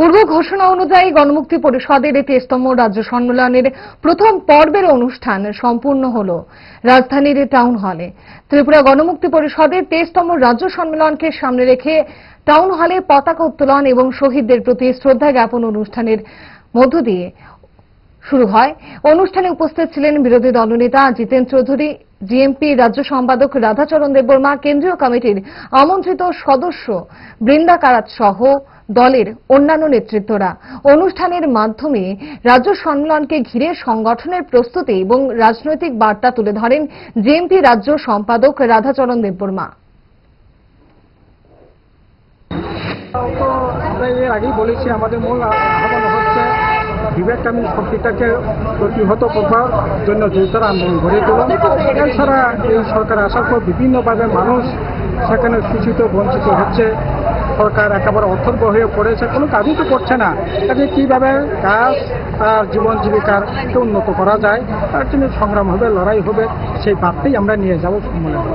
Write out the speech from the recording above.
পূর্ব ঘোষণা অনুযায়ী গণমুক্তি পরিষদের 23তম রাজ্য সম্মেলনের প্রথম পর্বের অনুষ্ঠান সম্পূর্ণ হল রাজধানীর টাউন হলে। ত্রিপুরা গণমুক্তি পরিষদের 23তম রাজ্য সম্মেলনকে সামনে রেখে টাউন হলে পতাকা উত্তোলন এবং শহীদদের প্রতি শ্রদ্ধা জ্ঞাপন অনুষ্ঠানের মধ্য দিয়ে শুরু হয়। অনুষ্ঠানে উপস্থিত ছিলেন বিরোধী দলনেতা জিতেন চৌধুরী, জিএমপি রাজ্য সম্পাদক রাধাচরণ দেববর্মা, কেন্দ্রীয় কমিটির আমন্ত্রিত সদস্য বৃন্দা কারাত সহ দলের অন্যান্য নেতৃত্বরা। অনুষ্ঠানের মাধ্যমে রাজ্য সম্মেলনকে ঘিরে সংগঠনের প্রস্তুতি এবং রাজনৈতিক বার্তা তুলে ধরেন জিএমপি রাজ্য সম্পাদক রাধাচরণ দেববর্মা। আমরা এর আগেই বলেছি, আমাদের মূল আহ্বান হচ্ছে বিবেককামী শক্তিটাকে প্রতিহত করবার জন্য জোরদার আন্দোলন গড়ে তোলা। এছাড়া এই সরকার আসার পর বিভিন্নভাবে মানুষ সেখানে শোষিত বঞ্চিত হচ্ছে। সরকার একেবারে অথর্ব হয়ে পড়েছে, কোনো কাজই তো করছে না। কাজে কীভাবে কাজ তার জীবন জীবিকার উন্নত করা যায় তার জন্য সংগ্রাম হবে, লড়াই হবে, সেই বার্তাই আমরা নিয়ে যাব সম্মেলনে।